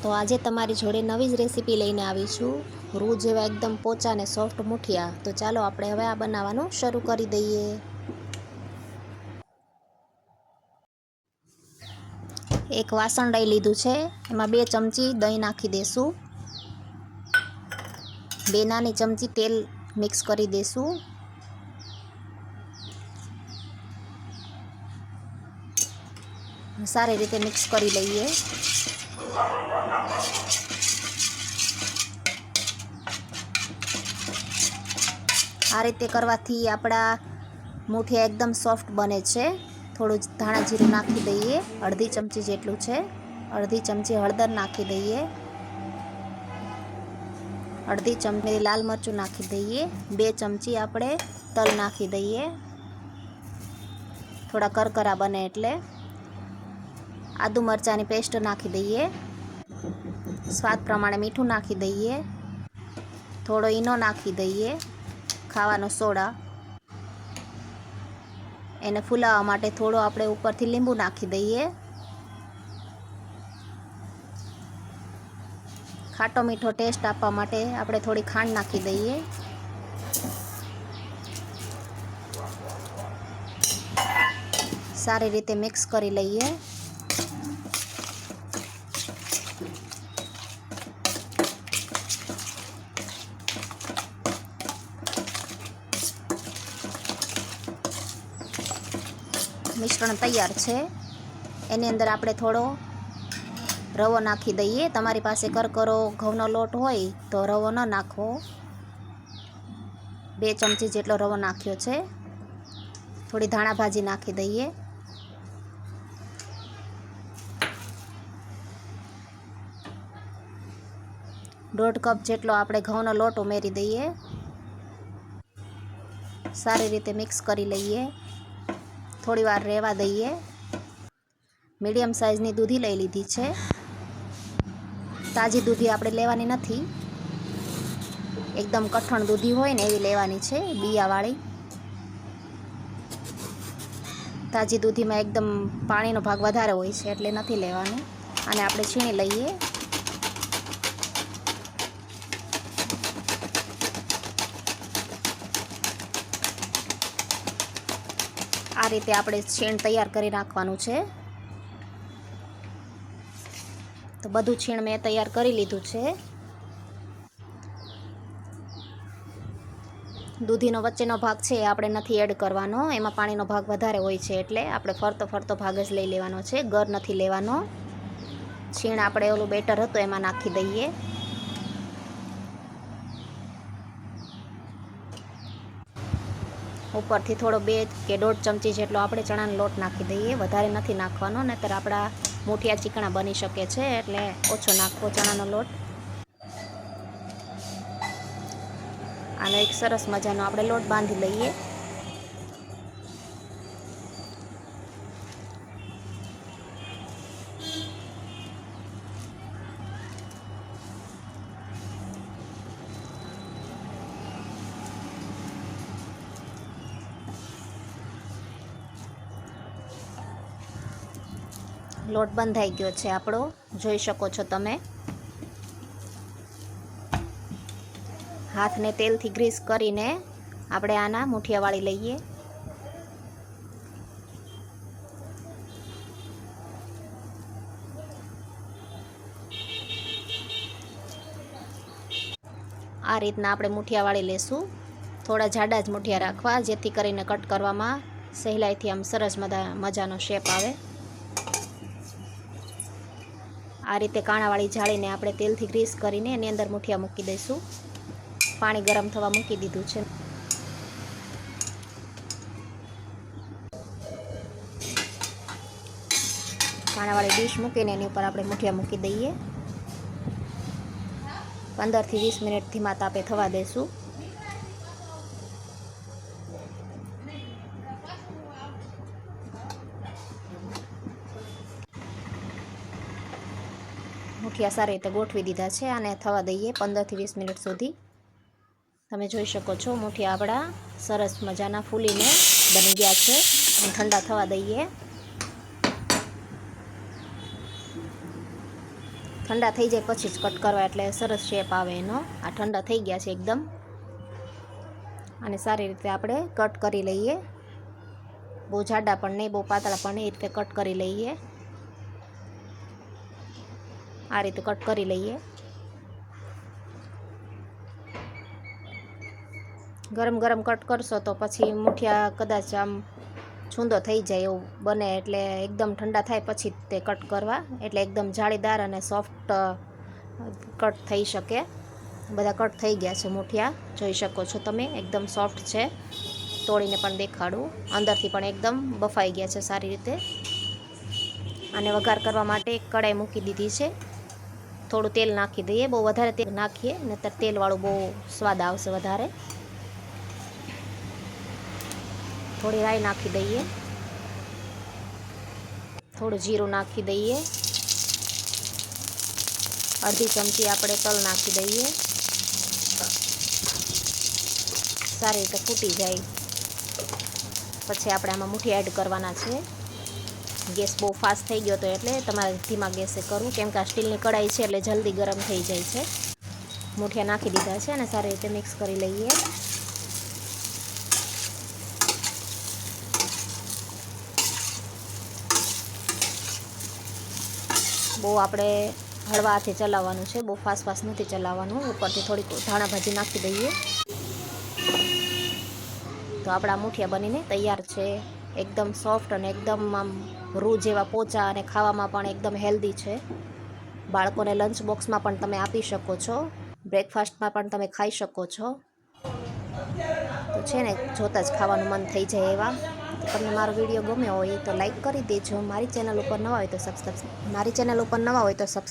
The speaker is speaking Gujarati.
તો આજે તમારી જોડે નવી જ રેસીપી લઈને આવી છું, રૂ જેવા એકદમ પોચા ને સોફ્ટ મુઠિયા। તો ચાલો આપણે હવે આ બનાવવાનું શરૂ કરી દઈએ। એક વાસણ લઈ લીધું છે, એમાં 2 ચમચી દહીં નાખી દેશું। 2 નાની ચમચી તેલ મિક્સ કરી દેશું। સારી રીતે મિક્સ કરી લઈએ। આ રીતે કરવાથી આપણા મુઠિયા એકદમ સોફ્ટ બને છે। થોડું ધાણા જીરું નાખી દઈએ, અડધી ચમચી જેટલું છે। અડધી ચમચી હળદર નાખી દઈએ, અડધી ચમચી લાલ મરચું નાખી દઈએ, 2 ચમચી આપણે તલ નાખી દઈએ, થોડા કરકરા બને એટલે। આદુ મરચાંની પેસ્ટ નાખી દઈએ, સ્વાદ પ્રમાણે મીઠું નાખી દઈએ, થોડો ઈનો નાખી દઈએ, ખાવાનો સોડા। એને ફૂલાવવા માટે થોડો આપણે ઉપરથી લીંબુ નાખી દઈએ। ખાટો મીઠો ટેસ્ટ આપવા માટે આપણે થોડી ખાંડ નાખી દઈએ। સારી રીતે મિક્સ કરી લઈએ। મિશ્રણ તૈયાર છે। એની અંદર આપણે થોડો રવો નાખી દઈએ। તમારી પાસે કરકરો ઘઉંનો લોટ હોય તો રવો ન નાખવો। 2 ચમચી જેટલો રવો નાખ્યો છે। થોડી ધાણા ભાજી નાખી દઈએ। દોઢ કપ જેટલો આપણે ઘઉંનો લોટ ઉમેરી દઈએ। સારી રીતે મિક્સ કરી લઈએ। થોડી વાર રહેવા દઈએ। મીડિયમ સાઇઝની દૂધી લઈ લીધી છે। તાજી દૂધી આપણે લેવાની નથી, એકદમ કઠણ દૂધી હોય ને એવી લેવાની છે, બિયાવાળી। તાજી દૂધીમાં એકદમ પાણીનો ભાગ વધારે હોય છે એટલે નથી લેવાનું। અને આપણે છીણી લઈએ। આ રીતે આપણે છીણ તૈયાર કરી નાખવાનું છે। તો બધું છીણ મેં તૈયાર કરી લીધું છે। દૂધીનો વચ્ચેનો ભાગ છે એ આપણે નથી એડ કરવાનો, એમાં પાણીનો ભાગ વધારે હોય છે એટલે આપણે ફરતો ફરતો ભાગ જ લઈ લેવાનો છે, ગર નથી લેવાનો। છીણ આપણે ઓલું બેટર હતું એમાં નાખી દઈએ। ઉપરથી થોડો 2 કે 1.5 ચમચી જેટલો આપણે ચણાનો લોટ નાખી દઈએ, વધારે નથી નાખવાનો, નહીંતર આપણા મુઠિયા ચીકણા બની શકે છે, એટલે ઓછો નાખવો ચણાનો લોટ। આનો એક સરસ મજાનો આપણે લોટ બાંધી લઈએ। લોટ બંધાઈ ગયો છે આપણો, જોઈ શકો છો તમે। હાથને તેલથી ગ્રીસ કરીને આપણે આના મુઠિયા વાળી લઈએ। આ રીતના આપણે મુઠિયા વાળી લેશું। થોડા જાડા જ મુઠિયા રાખવા, જેથી કરીને કટ કરવામાં સહેલાઈથી આમ સરસ મજાનો શેપ આવે। આ રીતે કાણાવાળી જાળીને આપણે તેલથી ગ્રીસ કરીને એની અંદર મુઠિયા મૂકી દઈશું। પાણી ગરમ થવા મૂકી દીધું છે। કાણાવાળી ડીશ મૂકીને એની ઉપર આપણે મુઠિયા મૂકી દઈએ। 15 થી 20 મિનિટ ધીમા તાપે થવા દઈશું। મુઠિયા સારી રીતે ગોઠવી દીધા છે, આને થવા દઈએ 15 થી 20 મિનિટ સુધી। તમે જોઈ શકો છો મુઠિયા આપણા સરસ મજાના ફૂલીને બની ગયા છે। ઠંડા થવા દઈએ। ઠંડા થઈ જાય પછી જ કટ કરવા, એટલે સરસ શેપ આવે એનો. આ ઠંડા થઈ ગયા છે એકદમ, અને સારી રીતે આપણે કટ કરી લઈએ. બહુ જાડા પણ નહીં, બહુ પાતળા પણ નહીં, એ રીતે કટ કરી લઈએ. આ રીતે કટ કરી લઈએ. ગરમ ગરમ કટ કરશો તો પછી મુઠિયા કદાચ આમ છૂંદો થઈ જાય એવું બને, એટલે એકદમ ઠંડા થાય પછી તે કટ કરવા, એટલે એકદમ જાળીદાર અને સોફ્ટ કટ થઈ શકે. બધા કટ થઈ ગયા છે મુઠિયા, જોઈ શકો છો તમે, એકદમ સોફ્ટ છે. તોડીને પણ દેખાડું, અંદરથી પણ એકદમ બફાઈ ગયા છે સારી રીતે. અને વઘાર કરવા માટે એક કઢાઈ મૂકી દીધી છે. થોડું તેલ નાખી દઈએ, બહુ વધારે તેલ નાખીએ નહીંતર તેલવાળું બહુ સ્વાદ આવશે વધારે. થોડી રાઈ નાખી દઈએ, થોડું જીરું નાખી દઈએ, અડધી ચમચી આપણે તલ નાખી દઈએ. સારી રીતે ફૂટી જાય પછી આપણે આમાં મુઠિયા એડ કરવાના છે. ગેસ બહુ ફાસ્ટ થઈ ગયો તો એટલે તમારે ધીમા ગેસે કરવું, કેમ કે આ સ્ટીલની કઢાઈ છે એટલે જલ્દી ગરમ થઈ જાય છે. મુઠિયા નાખી દીધા છે અને સારી રીતે મિક્સ કરી લઈએ. બહુ આપણે હળવા હાથે ચલાવવાનું છે, બહુ ફાસ્ટ નથી ચલાવવાનું. ઉપરથી થોડીક ધાણા ભાજી નાખી દઈએ તો આપણા મુઠિયા બનીને તૈયાર છે. એકદમ સોફ્ટ અને એકદમ આમ રૂ જેવા પોચા, અને ખાવામાં પણ એકદમ હેલ્ધી છે. બાળકોને લંચ બોક્સમાં પણ તમે આપી શકો છો, બ્રેકફાસ્ટમાં પણ તમે ખાઈ શકો છો. તો છે ને, જોતાં જ ખાવાનું મન થઈ જાય એવા. તો તમને મારો વિડીયો ગમ્યો હોય તો લાઈક કરી દેજો. મારી ચેનલ ઉપર નવા હોય તો સબસ્ક્રાઈબ કરી દેજો.